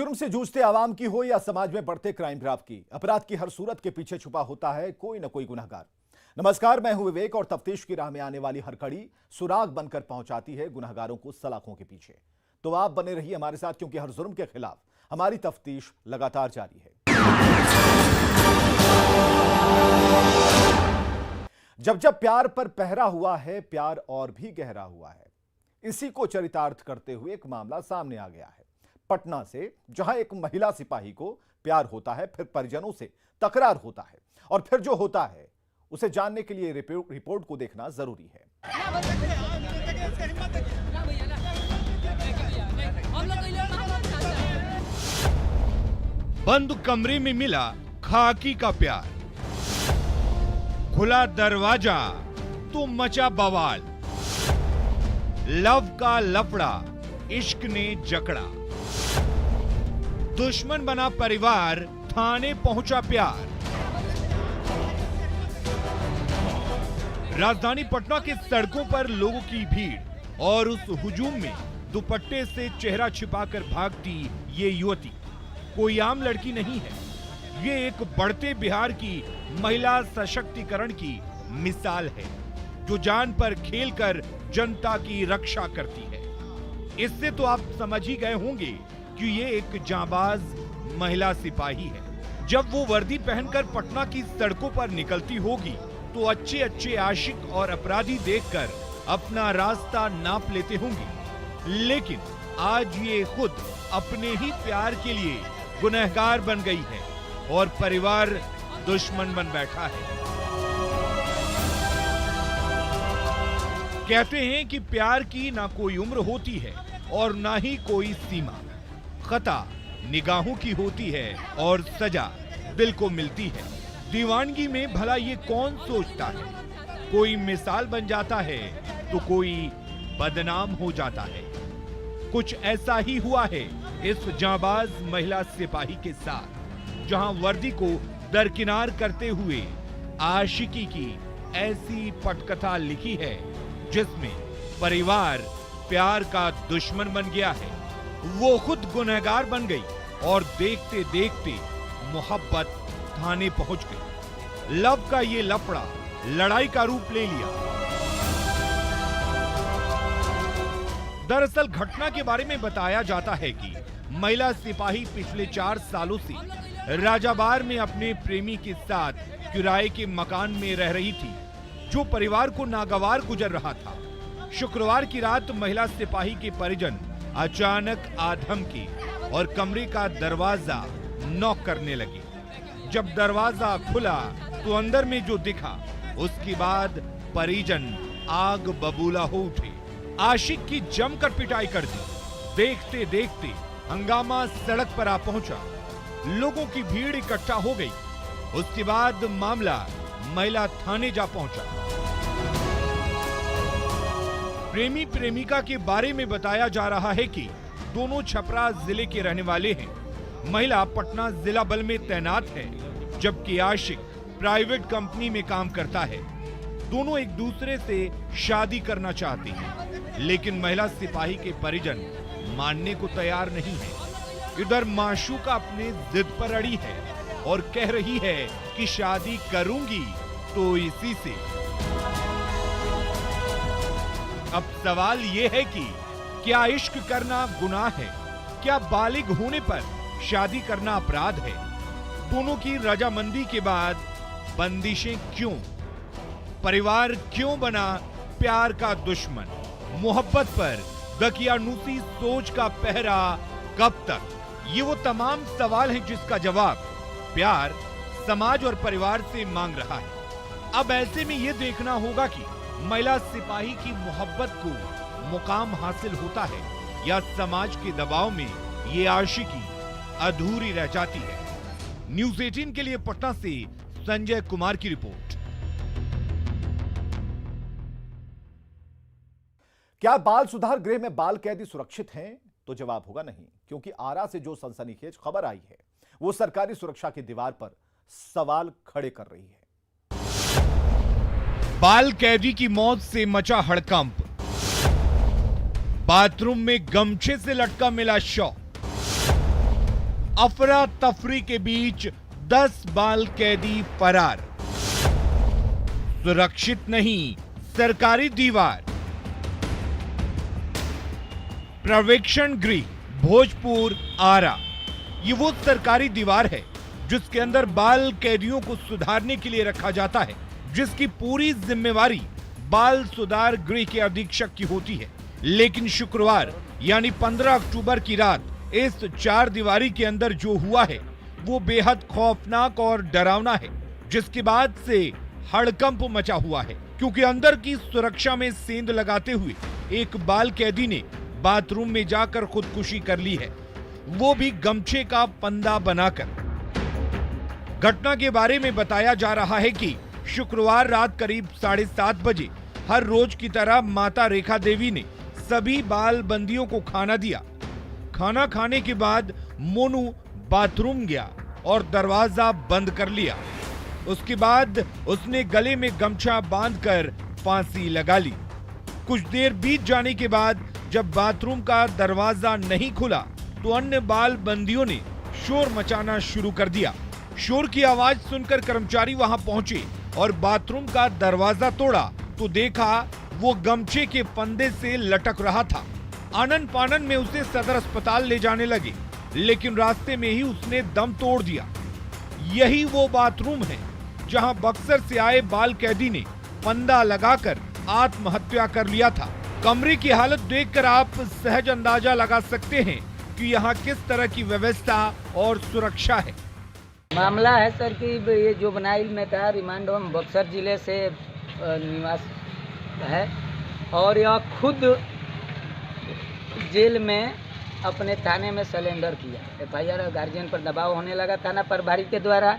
जुर्म से जूझते आवाम की हो या समाज में बढ़ते क्राइम ग्राफ की, अपराध की हर सूरत के पीछे छुपा होता है कोई न कोई गुनहगार। नमस्कार, मैं हूं विवेक और तफ्तीश की राह में आने वाली हर कड़ी सुराग बनकर पहुंचाती है गुनहगारों को सलाखों के पीछे। तो आप बने रहिए हमारे साथ, क्योंकि हर जुर्म के खिलाफ हमारी तफ्तीश लगातार जारी है। जब जब प्यार पर पहरा हुआ है, प्यार और भी गहरा हुआ है। इसी को चरितार्थ करते हुए एक मामला सामने आ गया है पटना से, जहां एक महिला सिपाही को प्यार होता है, फिर परिजनों से तकरार होता है और फिर जो होता है उसे जानने के लिए रिपोर्ट को देखना जरूरी है। बंद कमरे में मिला खाकी का प्यार, खुला दरवाजा तो मचा बवाल, लव का लफड़ा इश्क ने जकड़ा, दुश्मन बना परिवार थाने पहुंचा प्यार। राजधानी पटना के सड़कों पर लोगों की भीड़ और उस हुजूम में दुपट्टे से चेहरा छिपाकर भागती ये युवती कोई आम लड़की नहीं है। ये एक बढ़ते बिहार की महिला सशक्तिकरण की मिसाल है, जो जान पर खेलकर जनता की रक्षा करती है। इससे तो आप समझ ही गए होंगे कि ये एक जांबाज महिला सिपाही है। जब वो वर्दी पहनकर पटना की सड़कों पर निकलती होगी तो अच्छे अच्छे आशिक और अपराधी देखकर अपना रास्ता नाप लेते होंगे, लेकिन आज ये खुद अपने ही प्यार के लिए गुनहगार बन गई है और परिवार दुश्मन बन बैठा है। कहते हैं कि प्यार की ना कोई उम्र होती है और ना ही कोई सीमा। खता निगाहों की होती है और सजा दिल को मिलती है। दीवानगी में भला ये कौन सोचता है, कोई मिसाल बन जाता है तो कोई बदनाम हो जाता है। कुछ ऐसा ही हुआ है इस जांबाज महिला सिपाही के साथ, जहां वर्दी को दरकिनार करते हुए आशिकी की ऐसी पटकथा लिखी है जिसमें परिवार प्यार का दुश्मन बन गया है। वो खुद गुनहगार बन गई और देखते देखते मोहब्बत थाने पहुंच गई। लव का ये लफड़ा लड़ाई का रूप ले लिया। दरअसल घटना के बारे में बताया जाता है कि महिला सिपाही पिछले 4 सालों से राजाबार में अपने प्रेमी के साथ किराए के मकान में रह रही थी, जो परिवार को नागवार गुजर रहा था। शुक्रवार की रात महिला सिपाही के परिजन अचानक आधमके और कमरे का दरवाजा नॉक करने लगे। जब दरवाजा खुला तो अंदर में जो दिखा, उसके बाद परिजन आग बबूला हो उठे। आशिक की जमकर पिटाई कर दी। देखते देखते हंगामा सड़क पर आ पहुंचा। लोगों की भीड़ इकट्ठा हो गई। उसके बाद मामला महिला थाने जा पहुंचा। प्रेमी प्रेमिका के बारे में बताया जा रहा है कि दोनों छपरा जिले के रहने वाले हैं। महिला पटना जिला बल में तैनात है, जबकि आशिक प्राइवेट कंपनी में काम करता है। दोनों एक दूसरे से शादी करना चाहते हैं, लेकिन महिला सिपाही के परिजन मानने को तैयार नहीं है। इधर माशूका अपने जिद पर अड़ी है और कह रही है कि शादी करूंगी तो इसी से। अब सवाल यह है कि क्या इश्क करना गुनाह है? क्या बालिग होने पर शादी करना अपराध है? दोनों की रजामंदी के बाद बंदिशें क्यों? परिवार क्यों बना प्यार का दुश्मन? मोहब्बत पर दकियानूसी सोच का पहरा कब तक? ये वो तमाम सवाल हैं जिसका जवाब प्यार समाज और परिवार से मांग रहा है। अब ऐसे में यह देखना होगा कि महिला सिपाही की मोहब्बत को मुकाम हासिल होता है या समाज के दबाव में ये आशिकी अधूरी रह जाती है। न्यूज़ 18 के लिए पटना से संजय कुमार की रिपोर्ट। क्या बाल सुधार गृह में बाल कैदी सुरक्षित हैं? तो जवाब होगा नहीं, क्योंकि आरा से जो सनसनीखेज खबर आई है वो सरकारी सुरक्षा की दीवार पर सवाल खड़े कर रही है। बाल कैदी की मौत से मचा हड़कंप। बाथरूम में गमछे से लटका मिला शव। अफरा तफरी के बीच 10 बाल कैदी फरार। सुरक्षित नहीं सरकारी दीवार। प्रवेक्षण गृह भोजपुर आरा। ये वो सरकारी दीवार है जिसके अंदर बाल कैदियों को सुधारने के लिए रखा जाता है, जिसकी पूरी जिम्मेवारी बाल सुधार गृह के अधीक्षक की होती है। लेकिन शुक्रवार यानी 15 अक्टूबर की रात इस चार दीवारी के अंदर जो हुआ है वो बेहद खौफनाक और डरावना है, जिसके बाद से हड़कंप मचा हुआ है, क्योंकि अंदर की सुरक्षा में सेंध लगाते हुए एक बाल कैदी ने बाथरूम में जाकर खुदकुशी कर ली है, वो भी गमछे का फंदा बनाकर। घटना के बारे में बताया जा रहा है कि शुक्रवार रात करीब 7:30 बजे हर रोज की तरह माता रेखा देवी ने सभी बाल बंदियों को खाना दिया। खाना खाने के बाद मोनू बाथरूम गया और दरवाजा बंद कर लिया। उसके बाद उसने गले में गमछा बांधकर फांसी लगा ली। कुछ देर बीत जाने के बाद जब बाथरूम का दरवाजा नहीं खुला तो अन्य बाल बंदियों ने शोर मचाना शुरू कर दिया। शोर की आवाज सुनकर कर्मचारी वहां पहुंचे और बाथरूम का दरवाजा तोड़ा तो देखा वो गमछे के फंदे से लटक रहा था। आनन फानन में उसे सदर अस्पताल ले जाने लगे, लेकिन रास्ते में ही उसने दम तोड़ दिया। यही वो बाथरूम है जहां बक्सर से आए बाल कैदी ने फंदा लगाकर आत्महत्या कर लिया था। कमरे की हालत देखकर आप सहज अंदाजा लगा सकते हैं कि यहाँ किस तरह की व्यवस्था और सुरक्षा है। मामला है सर कि ये जुवेनाइल में था, रिमांड होम बक्सर जिले से निवास है और यह खुद जेल में अपने थाने में सरेंडर किया। FIR गार्जियन पर दबाव होने लगा थाना प्रभारी के द्वारा।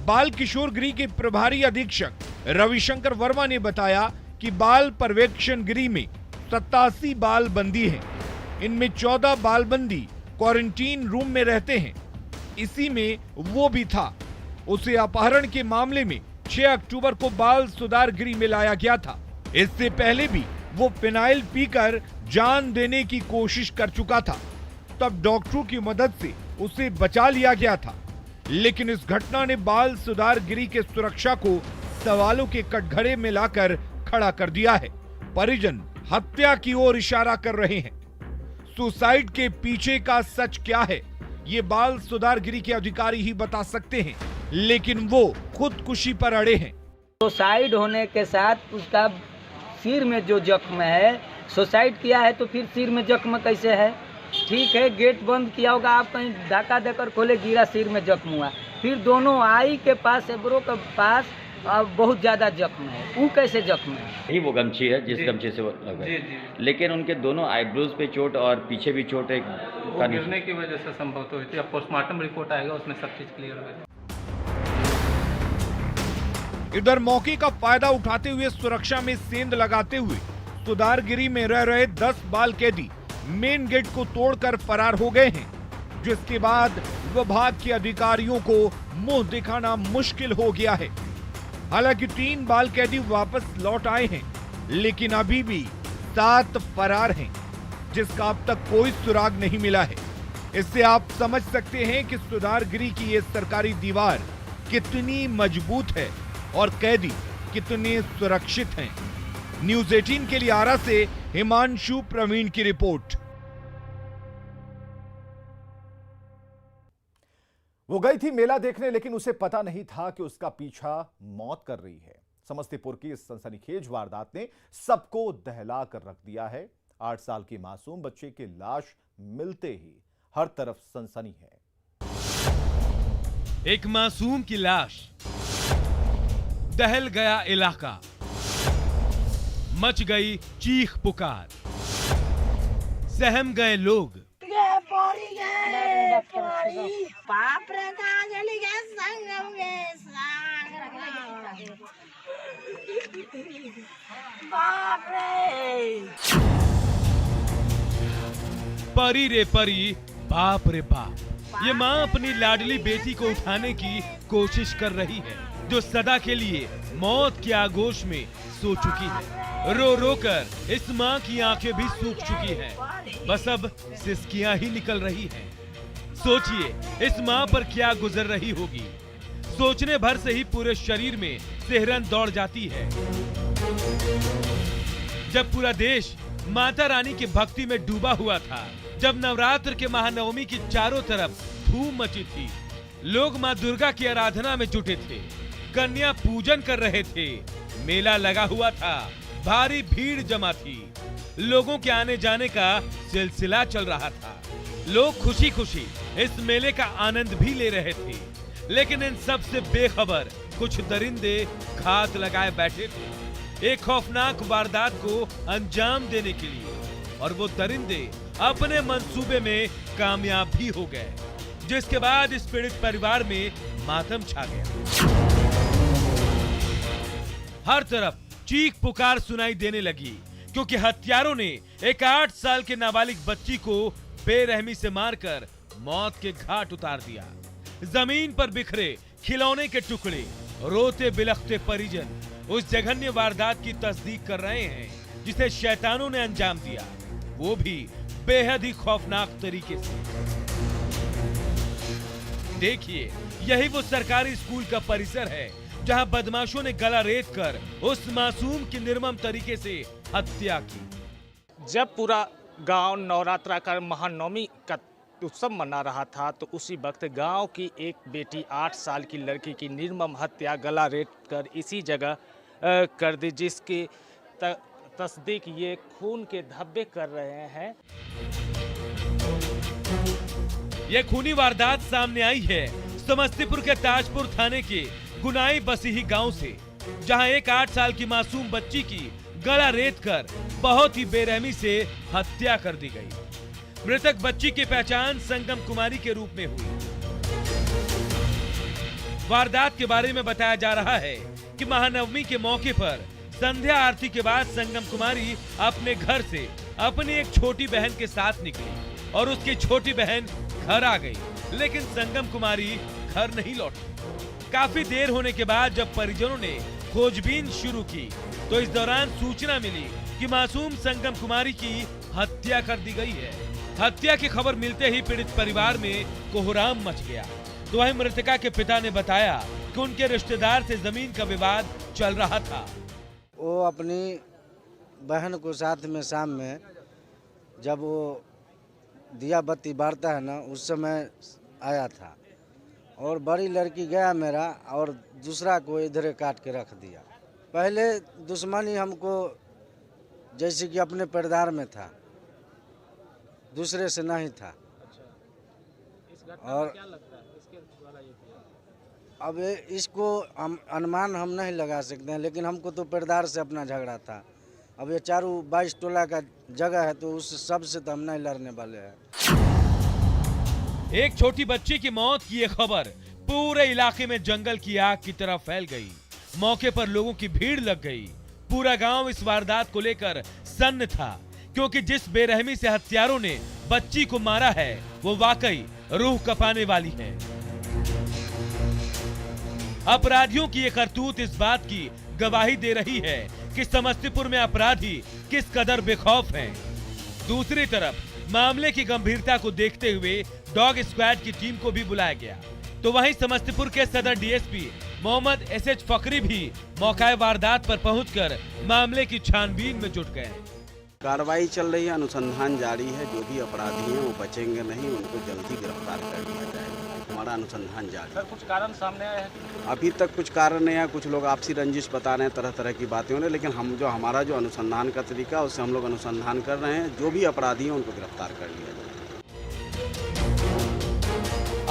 बाल किशोर गृह के प्रभारी अधीक्षक रविशंकर वर्मा ने बताया कि बाल पर्यवेक्षण गृह में 87 बाल बंदी हैं। इनमें 14 बाल बंदी क्वारंटीन रूम में रहते हैं। इसी में वो भी था। उसे अपहरण के मामले में 6 अक्टूबर को बाल सुधार गृह में लाया गया था। इससे पहले भी वो फिनाइल पीकर जान देने की कोशिश कर चुका था। तब डॉक्टरों की मदद से उसे बचा लिया गया था, लेकिन इस घटना ने बाल सुधार गृह के सुरक्षा को सवालों के कटघरे में लाकर खड़ा कर दिया है। परिजन हत्या की ओर इशारा कर रहे हैं। सुसाइड के पीछे का सच क्या है ये बाल सुधार गृह के अधिकारी ही बता सकते हैं, लेकिन वो खुदकुशी पर अड़े हैं। सुसाइड होने के साथ उसका सिर में जो जख्म है, सुसाइड किया है तो फिर सिर में जख्म कैसे है? ठीक है, गेट बंद किया होगा, आप कहीं धक्का देकर खोले, गिरा, सिर में जख्म हुआ। फिर दोनों आई के पास, एब्रो के पास बहुत ज्यादा जख्म है। वो कैसे जख्म है? यही वो गमछी है जिस गमछे से वो लगा, लेकिन उनके दोनों आईब्रोज पे चोट और पीछे भी चोट है। वो गिरने की वजह से संभव हुई थी। अब पोस्टमार्टम रिपोर्ट आएगा, उसमें सब चीज क्लियर होगी। इधर मौके का फायदा उठाते हुए सुरक्षा में सेंध लगाते हुए सुधारगिरी में रह रहे 10 बाल कैदी मेन गेट को तोड़कर फरार हो गए हैं, जिसके बाद विभाग के अधिकारियों को मुंह दिखाना मुश्किल हो गया है। हालांकि 3 बाल कैदी वापस लौट आए हैं, लेकिन अभी भी 7 फरार हैं, जिसका अब तक कोई सुराग नहीं मिला है। इससे आप समझ सकते हैं कि सुधारगिरी की ये सरकारी दीवार कितनी मजबूत है और कैदी कितने सुरक्षित हैं। न्यूज़ 18 के लिए आरा से हिमांशु प्रवीण की रिपोर्ट। वो गई थी मेला देखने, लेकिन उसे पता नहीं था कि उसका पीछा मौत कर रही है। समस्तीपुर की इस सनसनीखेज वारदात ने सबको दहला कर रख दिया है। 8 साल की मासूम बच्चे की लाश मिलते ही हर तरफ सनसनी है। एक मासूम की लाश, दहल गया इलाका, मच गई चीख पुकार, सहम गए लोग। परी रे परी, बाप रे बाप। ये माँ अपनी लाडली बेटी को उठाने की कोशिश कर रही है, जो सदा के लिए मौत के आगोश में सो चुकी है। रो रो कर इस माँ की आंखें भी सूख चुकी हैं। बस अब सिसकियां ही निकल रही हैं। सोचिए इस माँ पर क्या गुजर रही होगी। सोचने भर से ही पूरे शरीर में सिहरन दौड़ जाती है। जब पूरा देश माता रानी की भक्ति में डूबा हुआ था, जब नवरात्र के महानवमी की चारों तरफ धूम मची थी, लोग माँ दुर्गा की आराधना में जुटे थे, कन्या पूजन कर रहे थे, मेला लगा हुआ था, भारी भीड़ जमा थी, लोगों के आने जाने का सिलसिला चल रहा था। लोग खुशी खुशी इस मेले का आनंद भी ले रहे थे। लेकिन इन सब से बेखबर कुछ दरिंदे घात लगाए बैठे थे एक खौफनाक वारदात को अंजाम देने के लिए, और वो दरिंदे अपने मंसूबे में कामयाब भी हो गए, जिसके बाद इस पीड़ित परिवार में मातम छा गया। हर तरफ चीख पुकार सुनाई देने लगी, क्योंकि हत्यारों ने एक 8 साल के नाबालिग बच्ची को बेरहमी से मारकर मौत के घाट उतार दिया। जमीन पर बिखरे खिलौने के टुकड़े, रोते बिलखते परिजन उस जघन्य वारदात की तस्दीक कर रहे हैं जिसे शैतानों ने अंजाम दिया, वो भी बेहद ही खौफनाक तरीके से। देखिए, यही वो सरकारी स्कूल का परिसर है जहां बदमाशों ने गला रेत कर उस मासूम की निर्मम तरीके से हत्या की। जब पूरा गांव नवरात्रा का महानवमी का उत्सव मना रहा था, तो उसी वक्त गांव की एक बेटी 8 साल की लड़की की निर्मम हत्या गला रेत कर इसी जगह कर दी, जिसकी तस्दीक ये खून के धब्बे कर रहे हैं। ये खूनी वारदात सामने आई है समस्तीपुर के ताजपुर थाने के गुनाई बसीही गांव से, जहां एक 8 साल की मासूम बच्ची की गला रेत कर बहुत ही बेरहमी से हत्या कर दी गई। मृतक बच्ची की पहचान संगम कुमारी के रूप में हुई। वारदात के बारे में बताया जा रहा है कि महानवमी के मौके पर संध्या आरती के बाद संगम कुमारी अपने घर से अपनी एक छोटी बहन के साथ निकली और उसकी छोटी बहन घर आ गई, लेकिन संगम कुमारी घर नहीं लौटी। काफी देर होने के बाद जब परिजनों ने खोजबीन शुरू की, तो इस दौरान सूचना मिली कि मासूम संगम कुमारी की हत्या कर दी गई है। हत्या की खबर मिलते ही पीड़ित परिवार में कोहराम मच गया। तो वहीं मृतका के पिता ने बताया कि उनके रिश्तेदार से जमीन का विवाद चल रहा था। वो अपनी बहन को साथ में शाम में जब वो दिया बत्ती बारता है ना, उस समय आया था, और बड़ी लड़की गया मेरा और दूसरा को इधर काट के रख दिया। पहले दुश्मनी हमको जैसे कि अपने परिवार में था, दूसरे से नहीं था। और क्या लगता है इसके द्वारा ये किया? अब इसको हम अनुमान हम नहीं लगा सकते हैं, लेकिन हमको तो परिवार से अपना झगड़ा था। अब ये चारों 22 टोला का जगह है, तो उस सब से तो हम नहीं लड़ने वाले हैं। एक छोटी बच्ची की मौत की ये खबर पूरे इलाके में जंगल की आग की तरह फैल गई। मौके पर लोगों की भीड़ लग गई। पूरा गांव इस वारदात को लेकर सन्न था, क्योंकि जिस बेरहमी से हत्यारों ने बच्ची को मारा है, वो वाकई रूह कपाने वाली है। अपराधियों की ये करतूत इस बात की गवाही दे रही है कि समस्तीपुर में अपराधी किस कदर बेखौफ हैं। दूसरी तरफ मामले की गंभीरता को देखते हुए डॉग स्क्वाड की टीम को भी बुलाया गया। तो वहीं समस्तीपुर के सदर डीएसपी मोहम्मद एसएच फकरी भी मौका वारदात पर पहुंचकर मामले की छानबीन में जुट गए। कार्रवाई चल रही है, अनुसंधान जारी है। जो भी अपराधी हैं वो बचेंगे नहीं, उनको जल्दी गिरफ्तार कर लिया जाएगा। हमारा अनुसंधान जारी है। सर, कुछ कारण सामने आया है? अभी तक कुछ कारण नहीं है। कुछ लोग आपसी रंजिश बता रहे हैं, तरह तरह की बातें हो रही, लेकिन हमारा जो अनुसंधान का तरीका है उससे हम लोग अनुसंधान कर रहे हैं। जो भी अपराधी हैं उनको गिरफ्तार कर लिया जाएगा।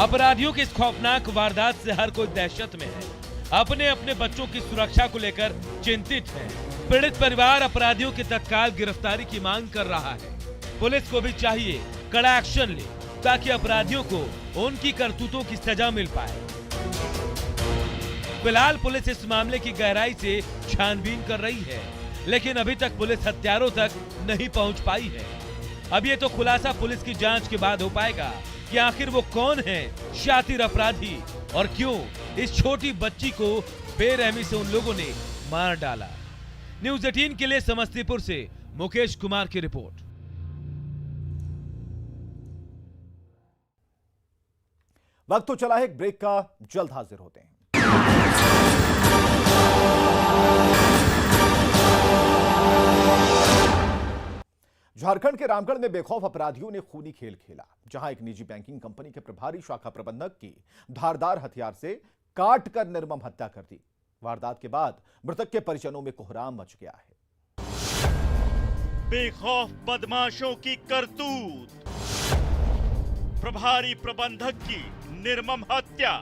अपराधियों की इस खौफनाक वारदात से हर कोई दहशत में है, अपने अपने बच्चों की सुरक्षा को लेकर चिंतित है। पीड़ित परिवार अपराधियों की तत्काल गिरफ्तारी की मांग कर रहा है। पुलिस को भी चाहिए कड़ा एक्शन ले, ताकि अपराधियों को उनकी करतूतों की सजा मिल पाए। फिलहाल पुलिस इस मामले की गहराई से छानबीन कर रही है, लेकिन अभी तक पुलिस हत्यारों तक नहीं पहुंच पाई है। अब ये तो खुलासा पुलिस की जांच के बाद हो पाएगा कि आखिर वो कौन है शातिर अपराधी, और क्यों इस छोटी बच्ची को बेरहमी से उन लोगों ने मार डाला। न्यूज 18 के लिए समस्तीपुर से मुकेश कुमार की रिपोर्ट। वक्त तो चला है एक ब्रेक का, जल्द हाजिर होते हैं। झारखंड के रामगढ़ में बेखौफ अपराधियों ने खूनी खेल खेला, जहां एक निजी बैंकिंग कंपनी के प्रभारी शाखा प्रबंधक की धारदार हथियार से काट कर निर्मम हत्या कर दी। वारदात के बाद मृतक के परिजनों में कोहराम मच गया है। बेखौफ बदमाशों की करतूत, प्रभारी प्रबंधक की निर्मम हत्या,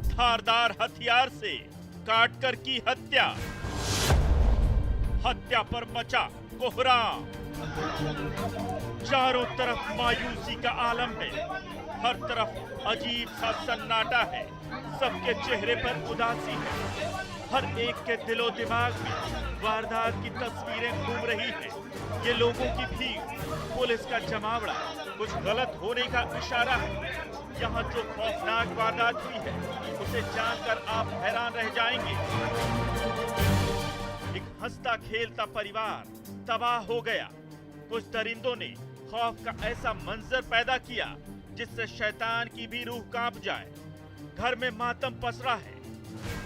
धारदार हथियार से काटकर की हत्या, हत्या पर मचा कोहराम। चारों तरफ मायूसी का आलम है, हर तरफ अजीब सा सन्नाटा है, सबके चेहरे पर उदासी है, हर एक के दिलो दिमाग में वारदात की तस्वीरें घूम रही हैं। ये लोगों की भीड़, पुलिस का जमावड़ा कुछ गलत होने का इशारा है। यहाँ जो खौफनाक वारदात हुई है उसे जानकर आप हैरान रह जाएंगे। एक हंसता खेलता परिवार तबाह हो गया। कुछ दरिंदों ने खौफ का ऐसा मंजर पैदा किया जिससे शैतान की भी रूह कांप जाए। घर में मातम पसरा है,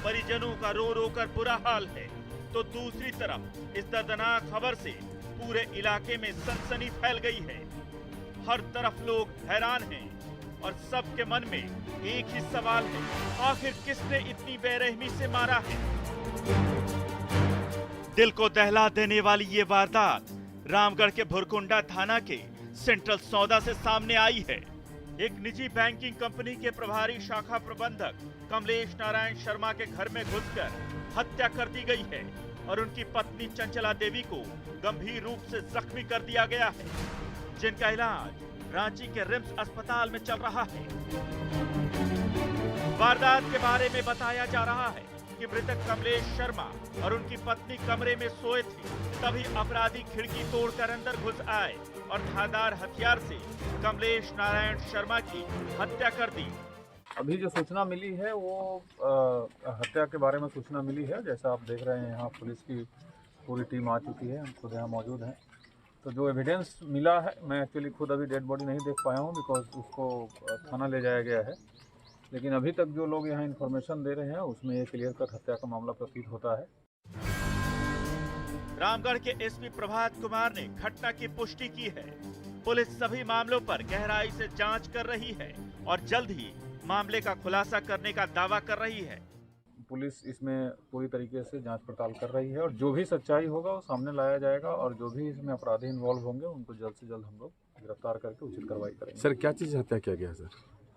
परिजनों का रो रो कर बुरा हाल है, तो दूसरी तरफ इस दर्दनाक खबर से पूरे इलाके में सनसनी फैल गई है। हर तरफ लोग हैरान हैं और सबके मन में एक ही सवाल है, आखिर किसने इतनी बेरहमी से मारा है। दिल को दहला देने वाली ये वारदात रामगढ़ के भुरकुंडा थाना के सेंट्रल सौदा से सामने आई है। एक निजी बैंकिंग कंपनी के प्रभारी शाखा प्रबंधक कमलेश नारायण शर्मा के घर में घुसकर हत्या कर दी गई है और उनकी पत्नी चंचला देवी को गंभीर रूप से जख्मी कर दिया गया है, जिनका इलाज रांची के रिम्स अस्पताल में चल रहा है। वारदात के बारे में बताया जा रहा है कि मृतक कमलेश शर्मा और उनकी पत्नी कमरे में सोए थे, तभी अपराधी खिड़की तोड़कर अंदर घुस आए और धारदार हथियार से कमलेश नारायण शर्मा की हत्या कर दी। अभी जो सूचना मिली है वो हत्या के बारे में सूचना मिली है। जैसा आप देख रहे हैं यहाँ पुलिस की पूरी टीम आ चुकी है, हम खुद यहाँ मौजूद हैं। तो जो एविडेंस मिला है, मैं एक्चुअली खुद अभी डेड बॉडी नहीं देख पाया हूँ बिकॉज उसको थाना ले जाया गया है, लेकिन अभी तक जो लोग यहाँ इन्फॉर्मेशन दे रहे हैं उसमें ये क्लियर कट हत्या का मामला प्रतीत होता है। रामगढ़ के एसपी प्रभात कुमार ने घटना की पुष्टि की है। पुलिस सभी मामलों पर गहराई से जांच कर रही है और जल्द ही मामले का खुलासा करने का दावा कर रही है। पुलिस इसमें पूरी तरीके से जांच पड़ताल कर रही है और जो भी सच्चाई होगा वो सामने लाया जाएगा और जो भी इसमें अपराधी इन्वॉल्व होंगे उनको जल्द से जल्द हम लोग गिरफ्तार करके उचित कार्रवाई करेंगे। सर क्या चीज़ हत्या किया गया सर?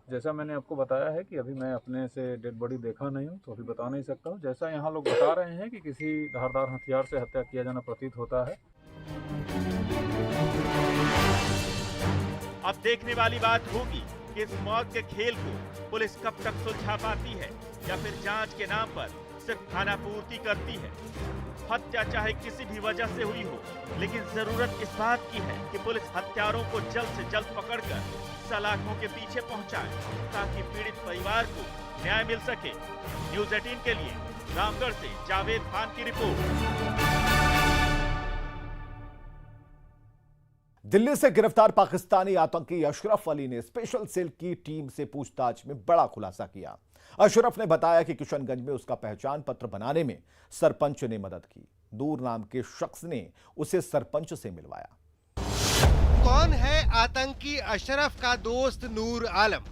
जैसा मैंने आपको बताया है कि अभी मैं अपने से डेड बॉडी देखा नहीं हूँ तो अभी बता नहीं सकता हूँ। जैसा यहाँ लोग बता रहे हैं कि किसी धारदार हथियार से हत्या किया जाना प्रतीत होता है। अब देखने वाली बात होगी कि इस मौत के खेल को पुलिस कब तक सुलझा पाती है या फिर जांच के नाम पर सिर्फ खाना पूर्ति करती है। हत्या चाहे किसी भी वजह से हुई हो, लेकिन जरूरत इस बात की है कि पुलिस हत्यारों को जल्द से जल्द पकड़कर सलाखों के पीछे पहुंचाए ताकि पीड़ित परिवार को न्याय मिल सके। न्यूज 18 के लिए रामगढ़ से जावेद खान की रिपोर्ट। दिल्ली से गिरफ्तार पाकिस्तानी आतंकी अशरफ अली ने स्पेशल सेल की टीम से पूछताछ में बड़ा खुलासा किया। अशरफ ने बताया कि किशनगंज में उसका पहचान पत्र बनाने में सरपंच ने मदद की। नूर नाम के शख्स ने उसे सरपंच से मिलवाया। कौन है आतंकी अशरफ का दोस्त नूर आलम?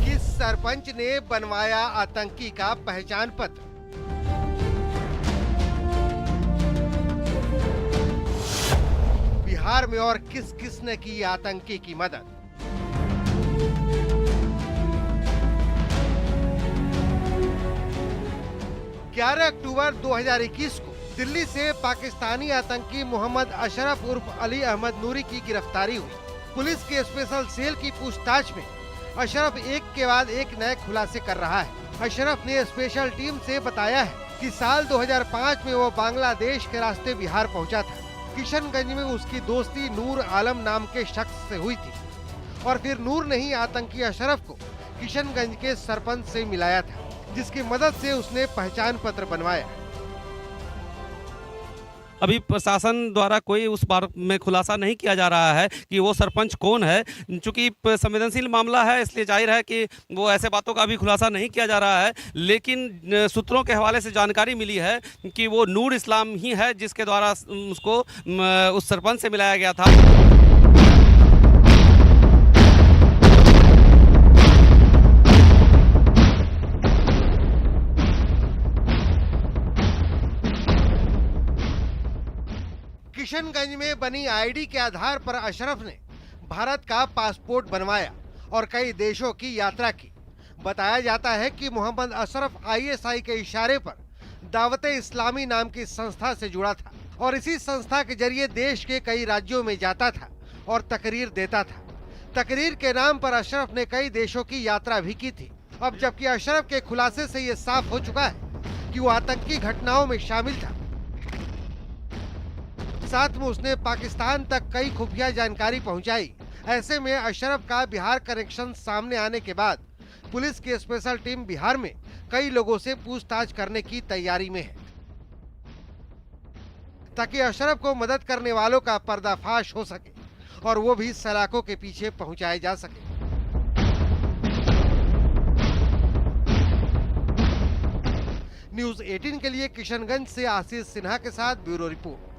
किस सरपंच ने बनवाया आतंकी का पहचान पत्र? बिहार में और किस किस ने की आतंकी की मदद? अक्टूबर 2021 को दिल्ली से पाकिस्तानी आतंकी मोहम्मद अशरफ उर्फ अली अहमद नूरी की गिरफ्तारी हुई। पुलिस के स्पेशल सेल की पूछताछ में अशरफ एक के बाद एक नए खुलासे कर रहा है। अशरफ ने स्पेशल टीम से बताया है कि साल 2005 में वो बांग्लादेश के रास्ते बिहार पहुंचा था। किशनगंज में उसकी दोस्ती नूर आलम नाम के शख्स से हुई थी और फिर नूर ने ही आतंकी अशरफ को किशनगंज के सरपंच से मिलाया था, जिसकी मदद से उसने पहचान पत्र बनवाया। अभी प्रशासन द्वारा कोई उस बारे में खुलासा नहीं किया जा रहा है कि वो सरपंच कौन है। चूंकि संवेदनशील मामला है, इसलिए जाहिर है कि वो ऐसे बातों का भी खुलासा नहीं किया जा रहा है। लेकिन सूत्रों के हवाले से जानकारी मिली है कि वो नूर इस्लाम ही है, जिसके द्वारा उसको उस सरपंच से मिलाया गया था। किशनगंज में बनी आईडी के आधार पर अशरफ ने भारत का पासपोर्ट बनवाया और कई देशों की यात्रा की। बताया जाता है कि मोहम्मद अशरफ आईएसआई के इशारे पर दावते इस्लामी नाम की संस्था से जुड़ा था और इसी संस्था के जरिए देश के कई राज्यों में जाता था और तकरीर देता था। तकरीर के नाम पर अशरफ ने कई देशों की यात्रा भी की थी। अब जबकि अशरफ के खुलासे से ये साफ हो चुका है कि वो आतंकी घटनाओं में शामिल था, साथ में उसने पाकिस्तान तक कई खुफिया जानकारी पहुंचाई। ऐसे में अशरफ का बिहार कनेक्शन सामने आने के बाद पुलिस की स्पेशल टीम बिहार में कई लोगों से पूछताछ करने की तैयारी में है, ताकि अशरफ को मदद करने वालों का पर्दाफाश हो सके और वो भी सलाखों के पीछे पहुंचाए जा सके। न्यूज़ 18 के लिए किशनगंज से आशीष सिन्हा के साथ ब्यूरो रिपोर्ट।